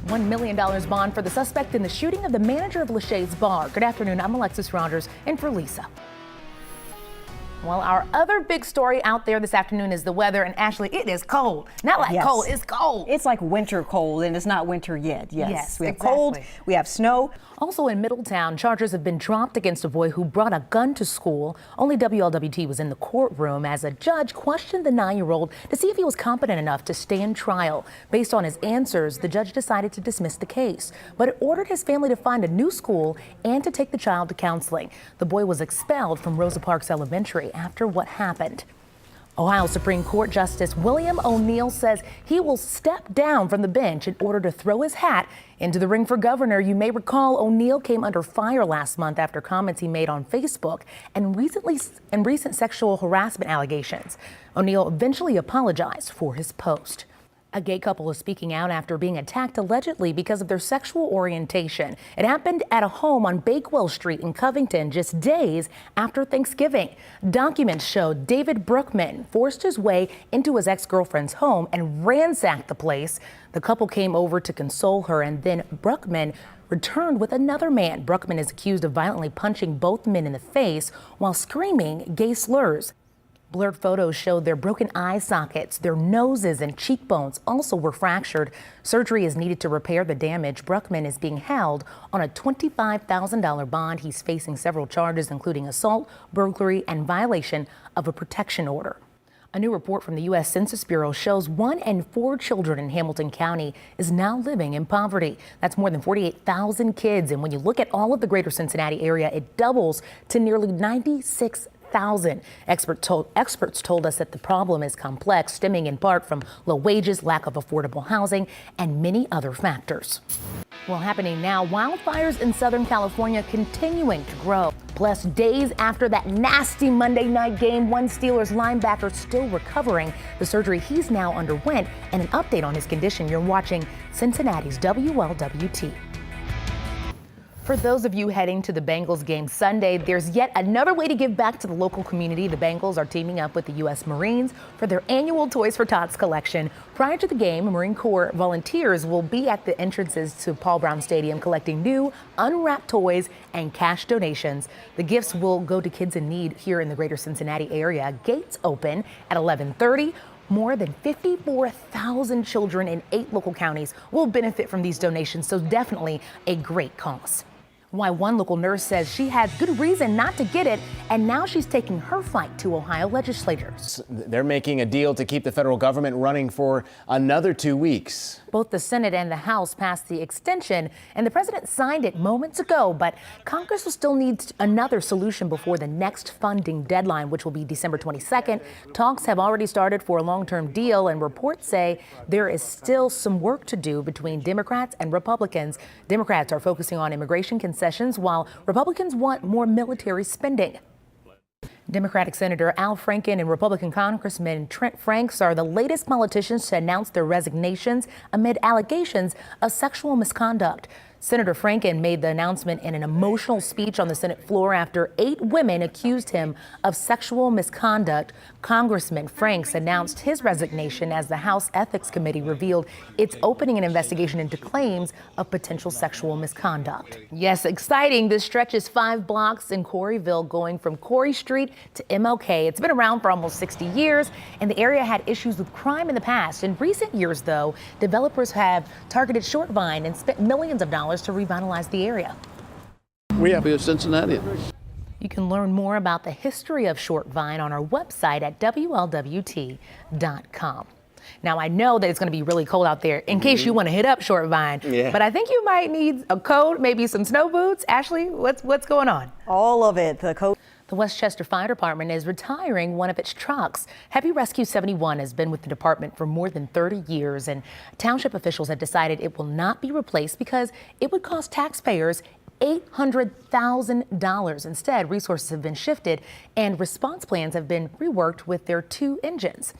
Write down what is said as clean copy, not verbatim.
$1 million bond for the suspect in the shooting of the manager of Lachey's bar. Good afternoon, I'm Alexis Rogers, in for Lisa. Well, our other big story out there this afternoon is the weather, and Ashley, it is cold. Not like cold, it's cold. It's like winter cold, and it's not winter yet. Yes, we have exactly. cold, we have snow. Also in Middletown, charges have been dropped against a boy who brought a gun to school. Only WLWT was in the courtroom as a judge questioned the 9-year-old to see if he was competent enough to stand trial. Based on his answers, the judge decided to dismiss the case, but ordered his family to find a new school and to take the child to counseling. The boy was expelled from Rosa Parks Elementary after what happened. Ohio Supreme Court Justice William O'Neill says he will step down from the bench in order to throw his hat into the ring for governor. You may recall O'Neill came under fire last month after comments he made on Facebook and recent sexual harassment allegations. O'Neill eventually apologized for his post. A gay couple is speaking out after being attacked allegedly because of their sexual orientation. It happened at a home on Bakewell Street in Covington just days after Thanksgiving. Documents show David Brookman forced his way into his ex-girlfriend's home and ransacked the place. The couple came over to console her, and then Brookman returned with another man. Brookman is accused of violently punching both men in the face while screaming gay slurs. Blurred photos showed their broken eye sockets, their noses and cheekbones also were fractured. Surgery is needed to repair the damage. Brookman is being held on a $25,000 bond. He's facing several charges, including assault, burglary, and violation of a protection order. A new report from the U.S. Census Bureau shows 1 in 4 children in Hamilton County is now living in poverty. That's more than 48,000 kids. And when you look at all of the greater Cincinnati area, it doubles to nearly 96,000. Experts told us that the problem is complex, stemming in part from low wages, lack of affordable housing, and many other factors. Well, happening now, wildfires in Southern California continuing to grow. Plus, days after that nasty Monday night game, one Steelers linebacker still recovering the surgery he's now underwent, and an update on his condition. You're watching Cincinnati's WLWT. For those of you heading to the Bengals game Sunday, there's yet another way to give back to the local community. The Bengals are teaming up with the U.S. Marines for their annual Toys for Tots collection. Prior to the game, Marine Corps volunteers will be at the entrances to Paul Brown Stadium collecting new, unwrapped toys and cash donations. The gifts will go to kids in need here in the greater Cincinnati area. Gates open at 11:30. More than 54,000 children in 8 local counties will benefit from these donations, so definitely a great cause. Why one local nurse says she has good reason not to get it, and now she's taking her fight to Ohio legislators. They're making a deal to keep the federal government running for another 2 weeks. Both the Senate and the House passed the extension, and the president signed it moments ago, but Congress will still need another solution before the next funding deadline, which will be December 22nd. Talks have already started for a long-term deal, and reports say there is still some work to do between Democrats and Republicans. Democrats are focusing on immigration concessions, while Republicans want more military spending. Democratic Senator Al Franken and Republican Congressman Trent Franks are the latest politicians to announce their resignations amid allegations of sexual misconduct. Senator Franken made the announcement in an emotional speech on the Senate floor after 8 women accused him of sexual misconduct. Congressman Franks announced his resignation as the House Ethics Committee revealed it's opening an investigation into claims of potential sexual misconduct. Yes, exciting. This stretches 5 blocks in Coreyville, going from Corey Street to MLK. It's been around for almost 60 years, and the area had issues with crime in the past. In recent years, though, developers have targeted Short Vine and spent millions of dollars to revitalize the area. We have here Cincinnatians. You can learn more about the history of Short Vine on our website at WLWT.com. Now, I know that it's going to be really cold out there in case you want to hit up Short Vine, but I think you might need a coat, maybe some snow boots. Ashley, what's going on? All of it. The coat. The Westchester Fire Department is retiring one of its trucks. Heavy Rescue 71 has been with the department for more than 30 years, and township officials have decided it will not be replaced because it would cost taxpayers $800,000. Instead, resources have been shifted and response plans have been reworked with their 2 engines.